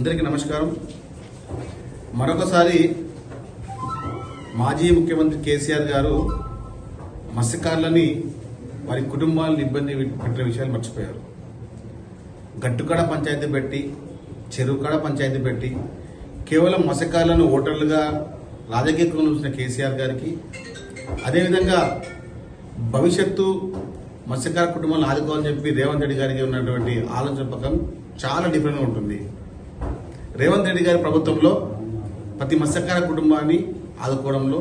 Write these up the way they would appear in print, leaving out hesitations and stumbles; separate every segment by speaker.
Speaker 1: అందరికీ నమస్కారం. మరొకసారి మాజీ ముఖ్యమంత్రి కేసీఆర్ గారు మత్స్యకారులని వారి కుటుంబాలను ఇబ్బంది పెట్టిన విషయాలు మర్చిపోయారు. గట్టుకాడ పంచాయతీ పెట్టి, చెరువుకాడ పంచాయతీ పెట్టి కేవలం మత్స్యకారులను ఓటర్లుగా రాజకీయంగా చూసిన కేసీఆర్ గారికి, అదేవిధంగా భవిష్యత్తు మత్స్యకార కుటుంబాలను ఆదుకోవాలని చెప్పి రేవంత్ రెడ్డి గారికి ఉన్నటువంటి ఆలోచన పక్కన చాలా డిఫరెంట్గా ఉంటుంది. రేవంత్ రెడ్డి గారి ప్రభుత్వంలో ప్రతి మత్స్యకార కుటుంబాన్ని ఆదుకోవడంలో,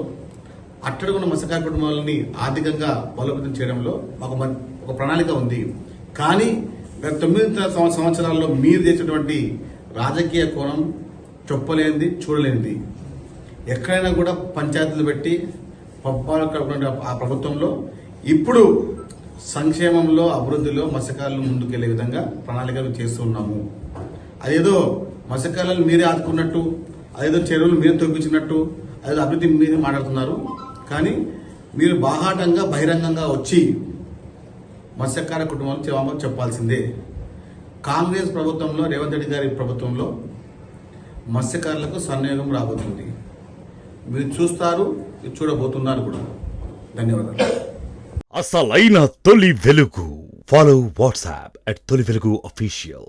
Speaker 1: అట్టడుగున్న మత్స్యకార కుటుంబాలని ఆర్థికంగా బలోపేతం చేయడంలో ఒక ప్రణాళిక ఉంది. కానీ గత 9 సంవత్సరాల్లో మీరు చేసినటువంటి రాజకీయ కోణం చెప్పలేనిది, చూడలేనిది. ఎక్కడైనా కూడా పంచాయతీలు పెట్టి పబ్బాలు ఆ ప్రభుత్వంలో ఇప్పుడు సంక్షేమంలో, అభివృద్ధిలో మత్స్యకారులు ముందుకెళ్లే విధంగా ప్రణాళికలు చేస్తున్నాము. అదేదో మత్స్యకారులను మీరే ఆదుకున్నట్టు, అదేదో చెరువులు మీరే తొలగించినట్టు, అదేదో అభివృద్ధి మీరే మాట్లాడుతున్నారు. కానీ మీరు బాహాటంగా బహిరంగంగా వచ్చి మత్స్యకార కుటుంబాలు చెప్పాల్సిందే. కాంగ్రెస్ ప్రభుత్వంలో, రేవంత్ రెడ్డి గారి ప్రభుత్వంలో మత్స్యకారులకు సన్నియోగం రాబోతుంది. మీరు చూస్తారు, చూడబోతున్నారు కూడా. ధన్యవాదాలు.
Speaker 2: అసలైన తొలి వెలుగు. ఫాలో వాట్సాప్ @తొలి వెలుగు official.